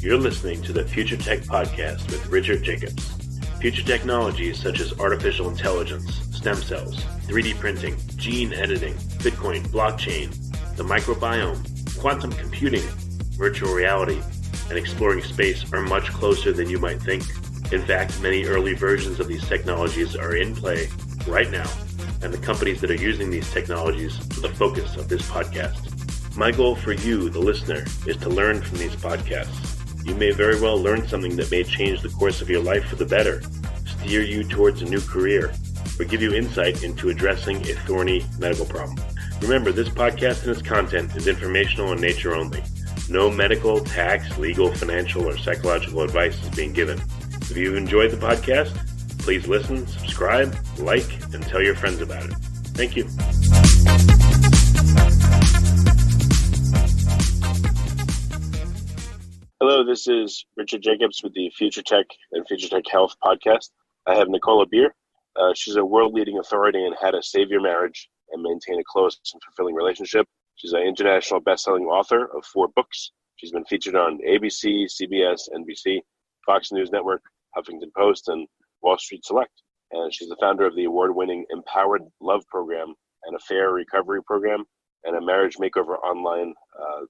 You're listening to the Future Tech Podcast with Richard Jacobs. Future technologies such as artificial intelligence, stem cells, 3D printing, gene editing, Bitcoin, blockchain, the microbiome, quantum computing, virtual reality, and exploring space are much closer than you might think. In fact, many early versions of these technologies are in play right now, and the companies that are using these technologies are the focus of this podcast. My goal for you, the listener, is to learn from these podcasts. You may very well learn something that may change the course of your life for the better, steer you towards a new career, or give you insight into addressing a thorny medical problem. Remember, this podcast and its content is informational in nature only. No medical, tax, legal, financial, or psychological advice is being given. If you've enjoyed the podcast, please listen, subscribe, like, and tell your friends about it. Thank you. Hello, this is Richard Jacobs with the Future Tech and Future Tech Health podcast. I have Nicola Beer. She's a world-leading authority in how to save your marriage and maintain a close and fulfilling relationship. She's an international best-selling author of 4 books. She's been featured on ABC, CBS, NBC, Fox News Network, Huffington Post, and Wall Street Select. And she's the founder of the award-winning Empowered Love Program, an affair recovery program, and a marriage makeover online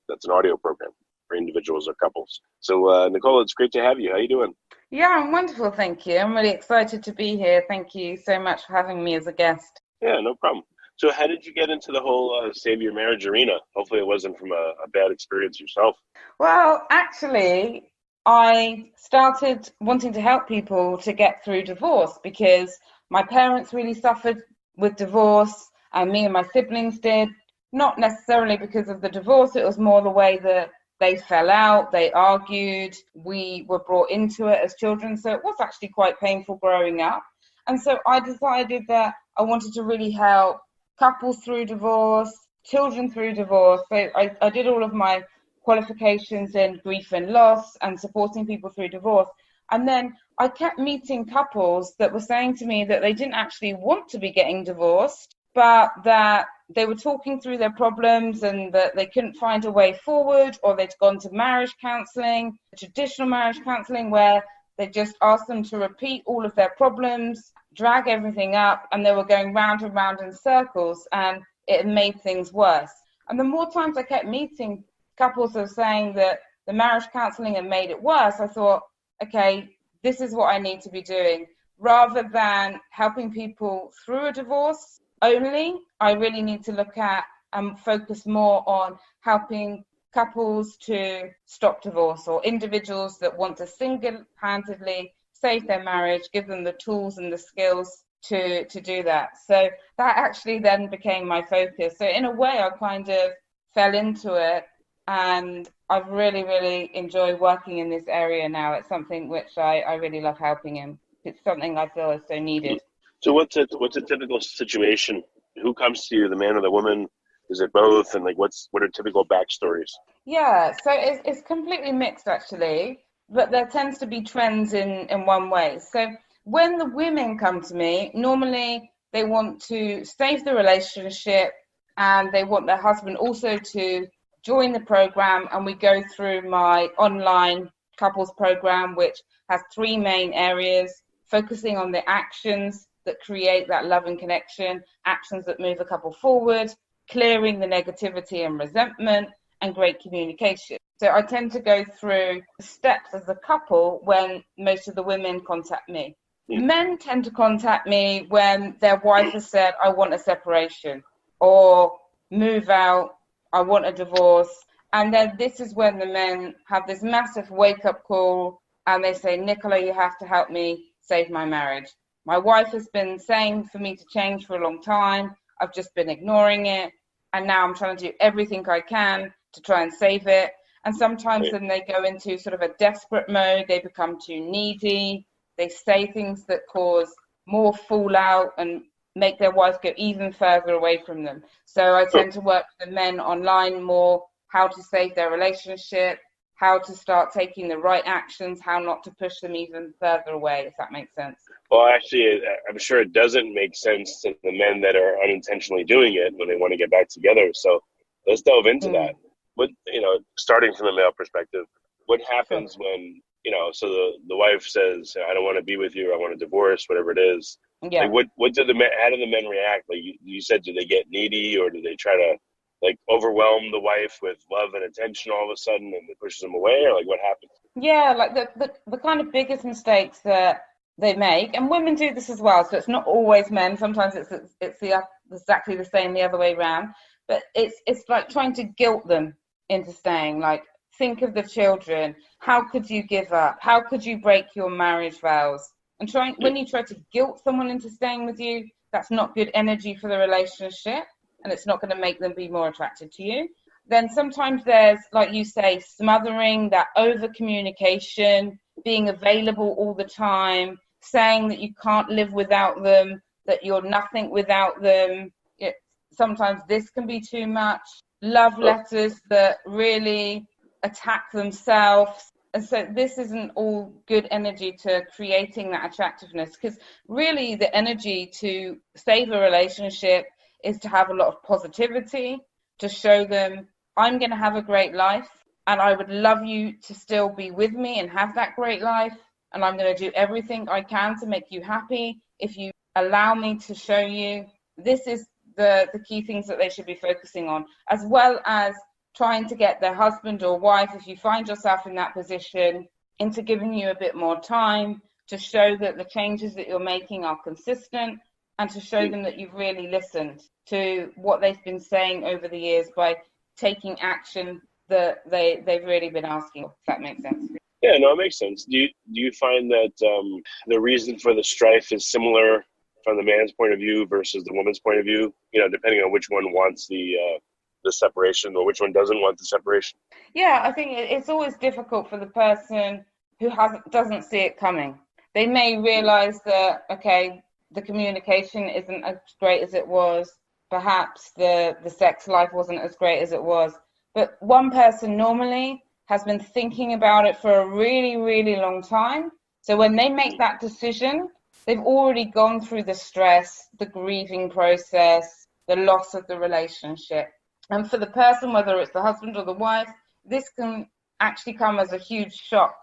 that's an audio program for individuals or couples. So, Nicola, it's great to have you. How you doing? Yeah, I'm wonderful, thank you. I'm really excited to be here. Thank you so much for having me as a guest. Yeah, no problem. So how did you get into the whole save your marriage arena? Hopefully it wasn't from a bad experience yourself. Well, actually, I started wanting to help people to get through divorce because my parents really suffered with divorce, and me and my siblings did. Not necessarily because of the divorce, it was more the way that they fell out, they argued, we were brought into it as children, so it was actually quite painful growing up. And so I decided that I wanted to really help couples through divorce, children through divorce. So I did all of my qualifications in grief and loss and supporting people through divorce. And then I kept meeting couples that were saying to me that they didn't actually want to be getting divorced, but that they were talking through their problems and that they couldn't find a way forward, or they'd gone to marriage counselling, traditional marriage counselling, where they just asked them to repeat all of their problems, drag everything up, and they were going round and round in circles, and it made things worse. And the more times I kept meeting couples who were saying that the marriage counselling had made it worse, I thought, okay, this is what I need to be doing. Rather than helping people through a divorce only, I really need to look at and focus more on helping couples to stop divorce, or individuals that want to single-handedly save their marriage, give them the tools and the skills to do that. So that actually then became my focus. So in a way, I kind of fell into it, and I've really, really enjoyed working in this area now. It's something which I really love helping in. It's something I feel is so needed. So what's a typical situation? Who comes to you, the man or the woman? Is it both? And what are typical backstories? Yeah, so it's completely mixed actually, but there tends to be trends in one way. So when the women come to me, normally they want to save the relationship and they want their husband also to join the program, and we go through my online couples program, which has 3 main areas, focusing on the actions that create that love and connection, actions that move a couple forward, clearing the negativity and resentment, and great communication. So I tend to go through the steps as a couple when most of the women contact me. Men tend to contact me when their wife has said, I want a separation, or move out, I want a divorce. And then this is when the men have this massive wake-up call, and they say, Nicola, you have to help me save my marriage. My wife has been saying for me to change for a long time. I've just been ignoring it. And now I'm trying to do everything I can to try and save it. And sometimes then they go into sort of a desperate mode. They become too needy. They say things that cause more fallout and make their wife go even further away from them. So I tend to work with the men online more, how to save their relationship, how to start taking the right actions, how not to push them even further away, if that makes sense. Well, actually, I'm sure it doesn't make sense to the men that are unintentionally doing it when they want to get back together. So let's delve into that. But, starting from a male perspective, what happens when, so the wife says, I don't want to be with you, I want a divorce, whatever it is. Yeah. Like what do the men, how do the men react? Like you said, do they get needy, or do they try to like overwhelm the wife with love and attention all of a sudden and it pushes them away, or like what happens? Yeah, like the kind of biggest mistakes that they make, and women do this as well, so it's not always men. Sometimes it's exactly the same the other way around, but it's like trying to guilt them into staying. Like, think of the children. How could you give up? How could you break your marriage vows? And when you try to guilt someone into staying with you, that's not good energy for the relationship, and it's not going to make them be more attracted to you. Then sometimes there's, like you say, smothering, that over communication, being available all the time, saying that you can't live without them, that you're nothing without them. Sometimes this can be too much. Love letters that really attack themselves. And so this isn't all good energy to creating that attractiveness, because really the energy to save a relationship is to have a lot of positivity, to show them, I'm going to have a great life and I would love you to still be with me and have that great life. And I'm going to do everything I can to make you happy if you allow me to show you. This is the key things that they should be focusing on, as well as trying to get their husband or wife, if you find yourself in that position, into giving you a bit more time to show that the changes that you're making are consistent, and to show them that you've really listened to what they've been saying over the years by taking action that they've really been asking, if that makes sense. Yeah, no, it makes sense. Do you find that the reason for the strife is similar from the man's point of view versus the woman's point of view, depending on which one wants the separation or which one doesn't want the separation? Yeah, I think it's always difficult for the person who doesn't see it coming. They may realize that, okay, the communication isn't as great as it was. Perhaps the sex life wasn't as great as it was. But one person normally has been thinking about it for a really, really long time. So when they make that decision, they've already gone through the stress, the grieving process, the loss of the relationship. And for the person, whether it's the husband or the wife, this can actually come as a huge shock.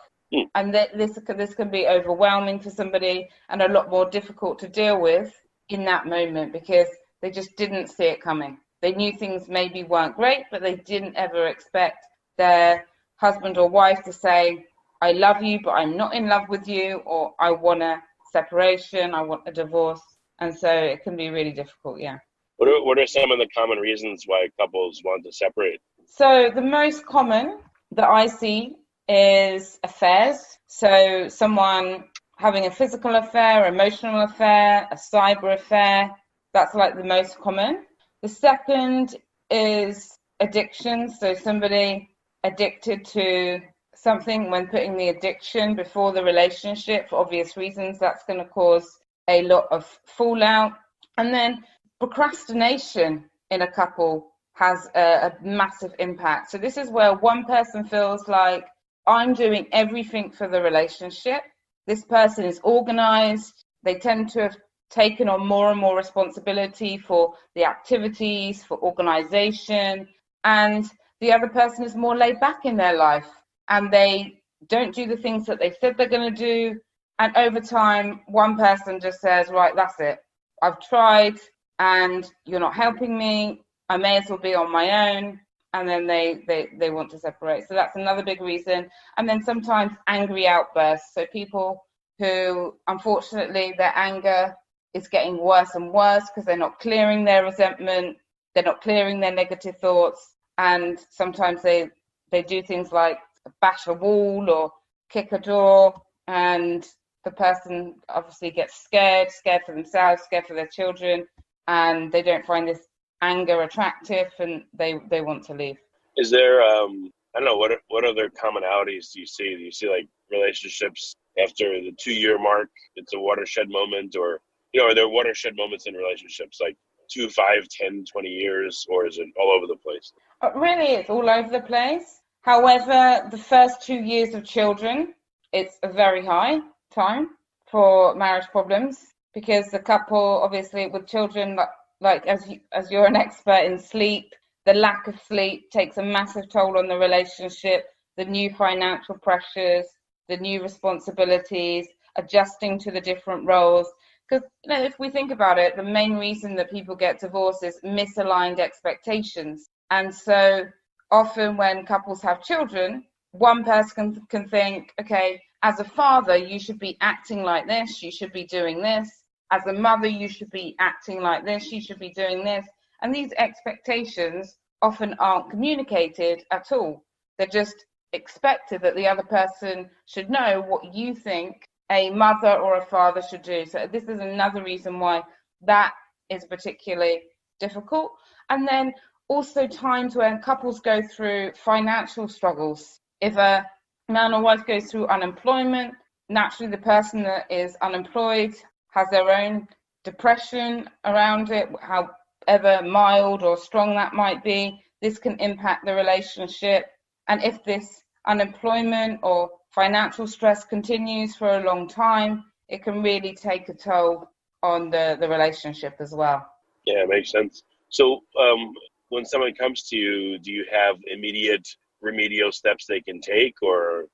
And this can be overwhelming for somebody and a lot more difficult to deal with in that moment, because they just didn't see it coming. They knew things maybe weren't great, but they didn't ever expect their husband or wife to say, I love you, but I'm not in love with you, or I want a separation, I want a divorce. And so it can be really difficult, yeah. What are some of the common reasons why couples want to separate? So the most common that I see is affairs. So someone having a physical affair, emotional affair, a cyber affair. That's like the most common. The second is addiction. So somebody addicted to something, when putting the addiction before the relationship for obvious reasons, that's going to cause a lot of fallout. And then procrastination in a couple has a massive impact. So this is where one person feels like, I'm doing everything for the relationship. This person is organized. They tend to have taken on more and more responsibility for the activities, for organization. And the other person is more laid back in their life, and they don't do the things that they said they're going to do. And over time, one person just says, right, that's it. I've tried and you're not helping me. I may as well be on my own. And then they want to separate. So that's another big reason. And then sometimes angry outbursts. So people who, unfortunately, their anger is getting worse and worse because they're not clearing their resentment. They're not clearing their negative thoughts. And sometimes they do things like bash a wall or kick a door. And the person obviously gets scared for themselves, scared for their children. And they don't find this anger attractive, and they want to leave. Is there I don't know, what other commonalities do you see? Do you see like relationships after the 2-year mark, it's a watershed moment, or are there watershed moments in relationships like 2, 5, 10, 20 years, or is it all over the place? Really, it's all over the place. However, the first 2 years of children, it's a very high time for marriage problems, because the couple, obviously with children, like as you're an expert in sleep, the lack of sleep takes a massive toll on the relationship. the new financial pressures, the new responsibilities, adjusting to the different roles. Because if we think about it, the main reason that people get divorced is misaligned expectations. And so often when couples have children, one person can think, okay, as a father, you should be acting like this, you should be doing this. As a mother, you should be acting like this, you should be doing this. And these expectations often aren't communicated at all. They're just expected that the other person should know what you think a mother or a father should do. So this is another reason why that is particularly difficult. And then also times when couples go through financial struggles. If a man or wife goes through unemployment, naturally the person that is unemployed has their own depression around it, however mild or strong that might be. This can impact the relationship. And if this unemployment or financial stress continues for a long time, it can really take a toll on the relationship as well. Yeah, it makes sense. So when someone comes to you, do you have immediate remedial steps they can take, or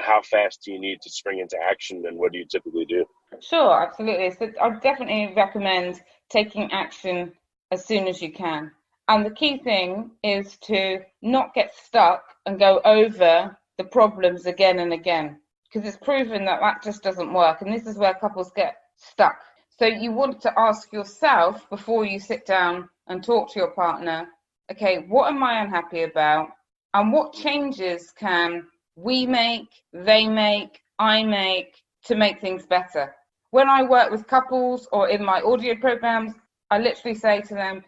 how fast do you need to spring into action, and what do you typically do? Sure, absolutely. So I definitely recommend taking action as soon as you can. And the key thing is to not get stuck and go over the problems again and again, because it's proven that that just doesn't work. And this is where couples get stuck. So you want to ask yourself before you sit down and talk to your partner, okay, what am I unhappy about? And what changes can we make, they make, I make to make things better? When I work with couples or in my audio programs, I literally say to them,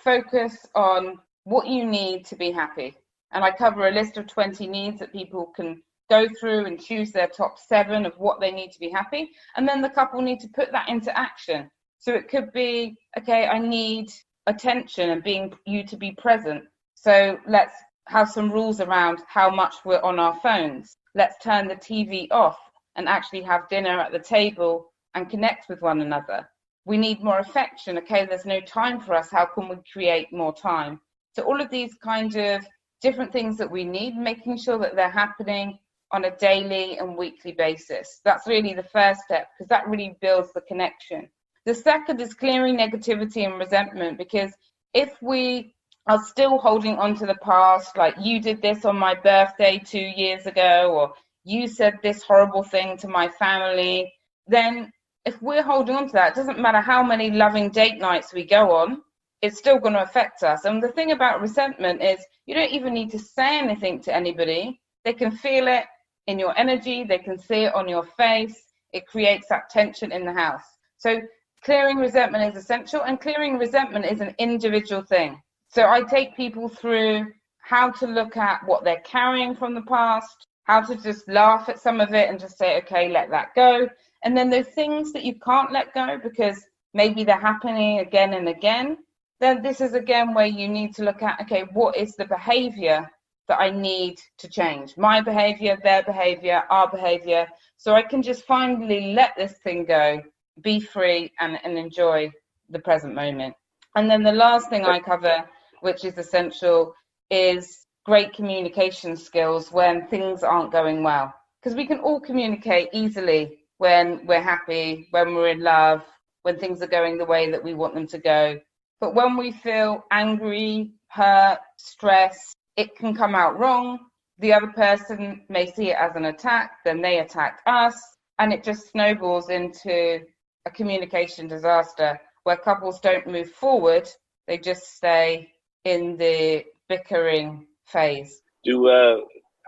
focus on what you need to be happy. And I cover a list of 20 needs that people can go through and choose their top 7 of what they need to be happy. And then the couple need to put that into action. So it could be, okay, I need attention and you to be present. So let's have some rules around how much we're on our phones. Let's turn the TV off and actually have dinner at the table and connect with one another. We need more affection. Okay, there's no time for us. How can we create more time? So all of these kind of different things that we need, making sure that they're happening on a daily and weekly basis. That's really the first step, because that really builds the connection. The second is clearing negativity and resentment, because if we are still holding on to the past, like you did this on my birthday 2 years ago, or you said this horrible thing to my family, then if we're holding on to that, it doesn't matter how many loving date nights we go on, it's still going to affect us. And the thing about resentment is you don't even need to say anything to anybody. They can feel it in your energy. They can see it on your face. It creates that tension in the house. So clearing resentment is essential, and clearing resentment is an individual thing. So I take people through how to look at what they're carrying from the past, how to just laugh at some of it and just say, okay, let that go. And then those things that you can't let go because maybe they're happening again and again, then this is again where you need to look at, okay, what is the behavior that I need to change? My behavior, their behavior, our behavior. So I can just finally let this thing go, be free and enjoy the present moment. And then the last thing I cover, which is essential, is great communication skills when things aren't going well. Because we can all communicate easily when we're happy, when we're in love, when things are going the way that we want them to go. But when we feel angry, hurt, stressed, it can come out wrong. The other person may see it as an attack, then they attack us, and it just snowballs into a communication disaster where couples don't move forward, they just stay in the bickering phase. I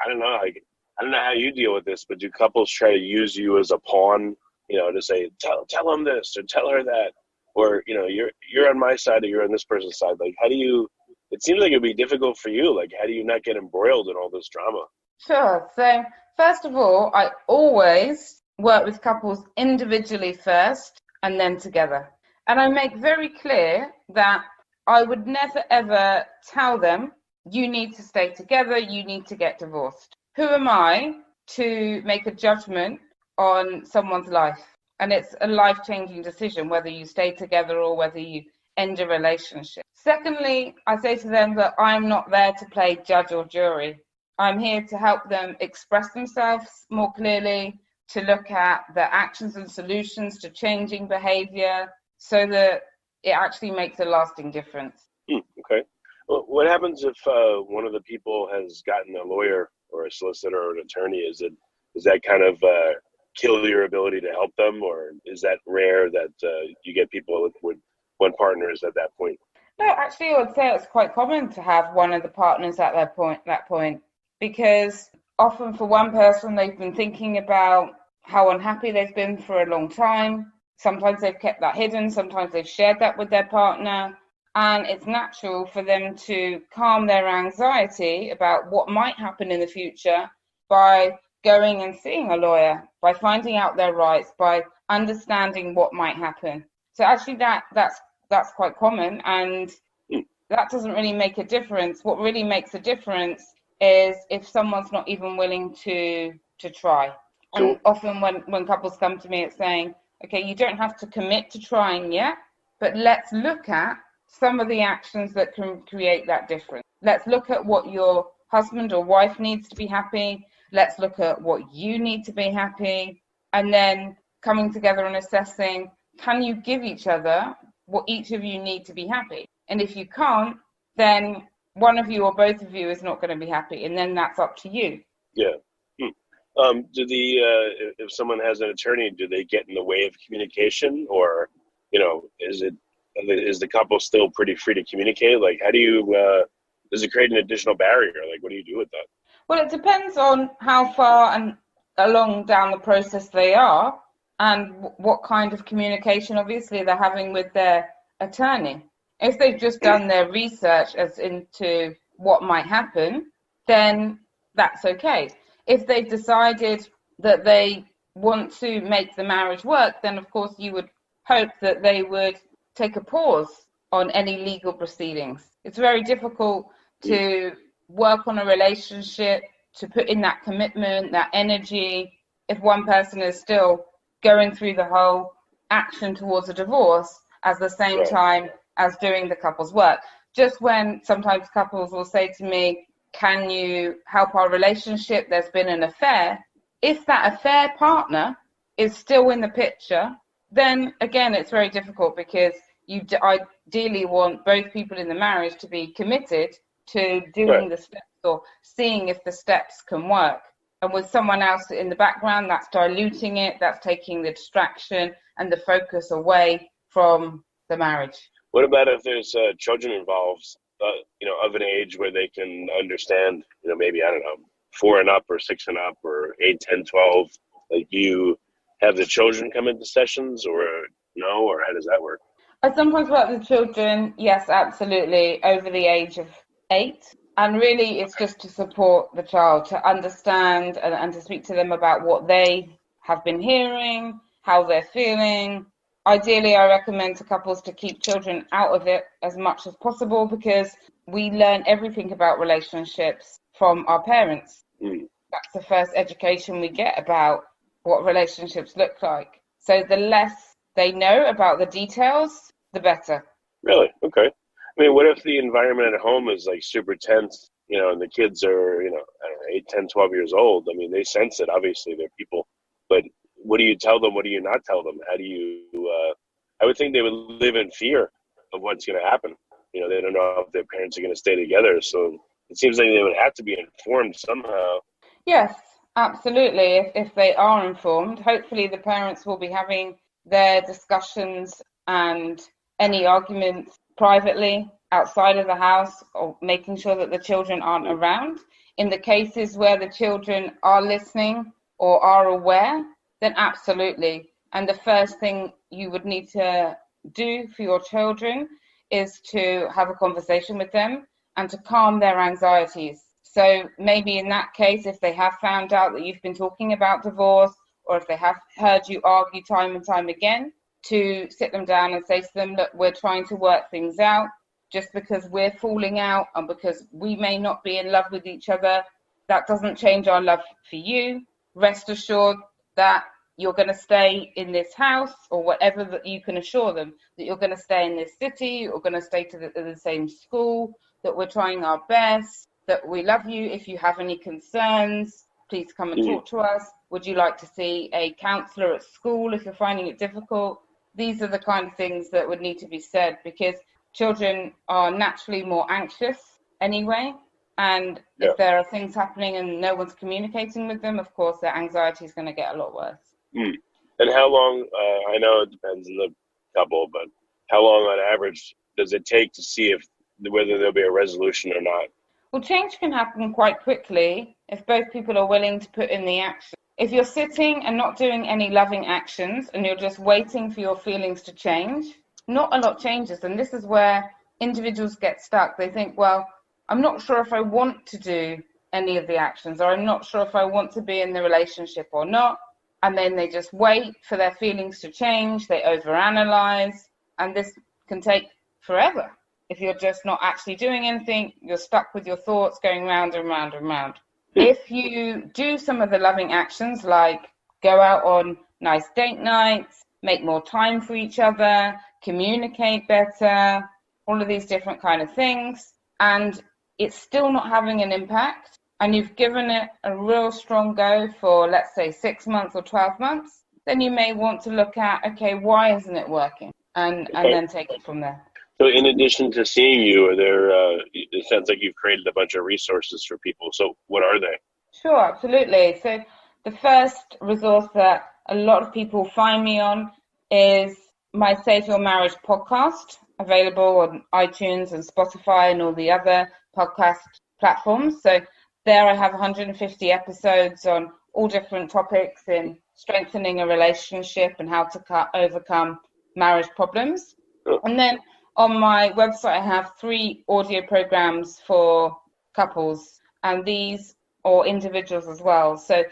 don't know how you deal with this, but do couples try to use you as a pawn, to say, tell him this or tell her that, or, you're on my side or you're on this person's side? Like, it seems like it'd be difficult for you. Like, how do you not get embroiled in all this drama? Sure. So first of all, I always work with couples individually first and then together. And I make very clear that I would never, ever tell them, you need to stay together, you need to get divorced. Who am I to make a judgment on someone's life? And it's a life-changing decision, whether you stay together or whether you end a relationship. Secondly, I say to them that I'm not there to play judge or jury. I'm here to help them express themselves more clearly, to look at the actions and solutions to changing behavior so that it actually makes a lasting difference. Okay. Well, what happens if one of the people has gotten a lawyer or a solicitor or an attorney? Does that kind of kill your ability to help them, or is that rare that you get people with one partner is at that point? No, actually, I would say it's quite common to have one of the partners at that point, because often for one person, they've been thinking about how unhappy they've been for a long time. Sometimes they've kept that hidden. Sometimes they've shared that with their partner. And it's natural for them to calm their anxiety about what might happen in the future by going and seeing a lawyer, by finding out their rights, by understanding what might happen. So actually that's quite common, and that doesn't really make a difference. What really makes a difference is if someone's not even willing to try. Cool. And often when couples come to me, it's saying, okay, you don't have to commit to trying yet, but let's look at some of the actions that can create that difference. Let's look at what your husband or wife needs to be happy. Let's look at what you need to be happy. And then coming together and assessing, can you give each other what each of you need to be happy? And if you can't, then one of you or both of you is not going to be happy. And then that's up to you. Yeah. If someone has an attorney, do they get in the way of communication, or, is the couple still pretty free to communicate? Like, how do you, does it create an additional barrier? Like, what do you do with that? Well, it depends on how far and along down the process they are and what kind of communication, obviously, they're having with their attorney. If they've just done their research as into what might happen, then that's okay. If they've decided that they want to make the marriage work, then of course you would hope that they would take a pause on any legal proceedings. It's very difficult to work on a relationship, to put in that commitment, that energy, if one person is still going through the whole action towards a divorce at the same time as doing the couple's work. Just when sometimes couples will say to me, can you help our relationship? There's been an affair. If that affair partner is still in the picture, then again, it's very difficult, because you ideally want both people in the marriage to be committed to doing the steps or seeing if the steps can work. And with someone else in the background, that's diluting it, that's taking the distraction and the focus away from the marriage. What about if there's children involved, of an age where they can understand, maybe, 4 and up or 6 and up or 8, 10, 12? Like, you have the children come into sessions, or no, or how does that work? I sometimes work with children, yes, absolutely, over the age of 8. And really, it's just to support the child, to understand and to speak to them about what they have been hearing, how they're feeling. Ideally, I recommend to couples to keep children out of it as much as possible, because we learn everything about relationships from our parents. That's the first education we get about what relationships look like. So the less they know about the details, the better. Really? Okay. I mean, what if the environment at home is like super tense, and the kids are, 8, 10, 12 years old? I mean, they sense it. Obviously, they're people. But what do you tell them? What do you not tell them? How do you, I would think they would live in fear of what's going to happen. They don't know if their parents are going to stay together. So it seems like they would have to be informed somehow. Yes, absolutely. If they are informed, hopefully the parents will be having their discussions and any arguments privately outside of the house, or making sure that the children aren't around. In the cases where the children are listening or are aware, then absolutely. And the first thing you would need to do for your children is to have a conversation with them and to calm their anxieties. So maybe in that case, if they have found out that you've been talking about divorce, or if they have heard you argue time and time again, to sit them down and say to them, look, we're trying to work things out. Just because we're falling out and because we may not be in love with each other, that doesn't change our love for you. Rest assured that you're going to stay in this house, or whatever that you can assure them, that you're going to stay in this city, or going to stay to the same school, that we're trying our best, that we love you. If you have any concerns, please come and talk to us. Would you like to see a counsellor at school if you're finding it difficult? These are the kind of things that would need to be said, because children are naturally more anxious anyway. And if there are things happening and no one's communicating with them, of course, their anxiety is going to get a lot worse. And how long, I know it depends on the couple, but how long on average does it take to see whether there'll be a resolution or not? Well, change can happen quite quickly if both people are willing to put in the action. If you're sitting and not doing any loving actions and you're just waiting for your feelings to change, not a lot changes. And this is where individuals get stuck. They think, well, I'm not sure if I want to do any of the actions, or I'm not sure if I want to be in the relationship or not. And then they just wait for their feelings to change. They overanalyze, and this can take forever. If you're just not actually doing anything, you're stuck with your thoughts going round and round and round. If you do some of the loving actions, like go out on nice date nights, make more time for each other, communicate better, all of these different kind of things, and it's still not having an impact, and you've given it a real strong go for, let's say, 6 months or 12 months, then you may want to look at, okay, why isn't it working? And then take it from there. So in addition to seeing you, it sounds like you've created a bunch of resources for people. So what are they? Sure, absolutely. So the first resource that a lot of people find me on is my Save Your Marriage podcast, available on iTunes and Spotify and all the other podcast platforms. So there I have 150 episodes on all different topics in strengthening a relationship and how to overcome marriage problems. And then on my website, I have 3 audio programs for couples, and these or individuals as well. So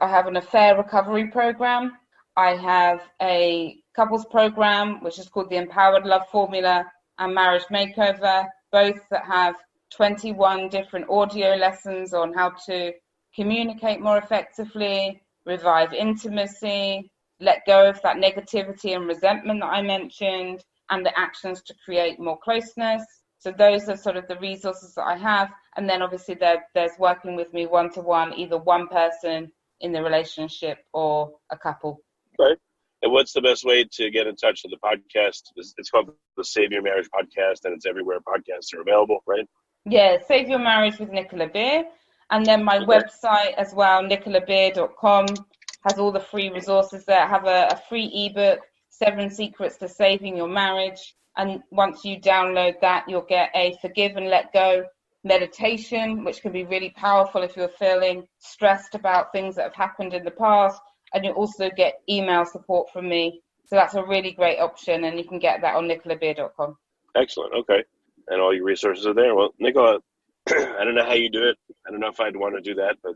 I have an affair recovery program. I have a couples program, which is called the Empowered Love Formula and Marriage Makeover, both that have 21 different audio lessons on how to communicate more effectively, revive intimacy, let go of that negativity and resentment that I mentioned, and the actions to create more closeness. So those are sort of the resources that I have. And then obviously there's working with me one-to-one, either one person in the relationship or a couple. Right. And what's the best way to get in touch with the podcast? It's called the Save Your Marriage podcast, and it's everywhere podcasts are available, right? Yeah, Save Your Marriage with Nicola Beer. And then my website as well, nicolabeer.com, has all the free resources there. I have a free ebook, 7 Secrets to Saving Your Marriage. And once you download that, you'll get a Forgive and Let Go meditation, which can be really powerful if you're feeling stressed about things that have happened in the past. And you'll also get email support from me. So that's a really great option, and you can get that on nicolabeer.com. Excellent. Okay. And all your resources are there. Well, Nicola, I don't know how you do it. I don't know if I'd want to do that, but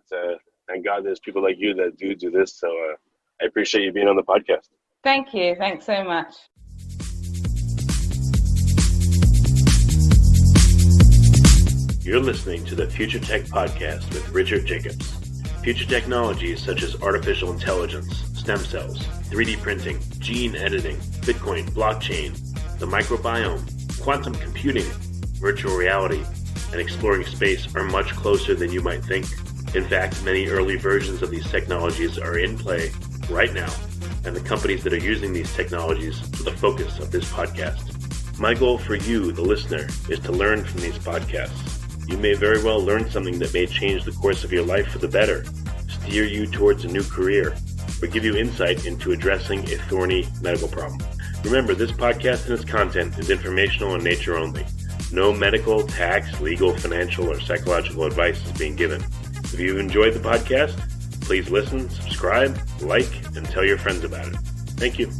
thank God there's people like you that do this. So I appreciate you being on the podcast. Thank you. Thanks so much. You're listening to the Future Tech Podcast with Richard Jacobs. Future technologies such as artificial intelligence, stem cells, 3D printing, gene editing, Bitcoin, blockchain, the microbiome, quantum computing, virtual reality, and exploring space are much closer than you might think. In fact, many early versions of these technologies are in play right now, and the companies that are using these technologies are the focus of this podcast. My goal for you, the listener, is to learn from these podcasts. You may very well learn something that may change the course of your life for the better, steer you towards a new career, or give you insight into addressing a thorny medical problem. Remember, this podcast and its content is informational in nature only. No medical, tax, legal, financial, or psychological advice is being given. If you enjoyed the podcast, please listen, subscribe, like, and tell your friends about it. Thank you.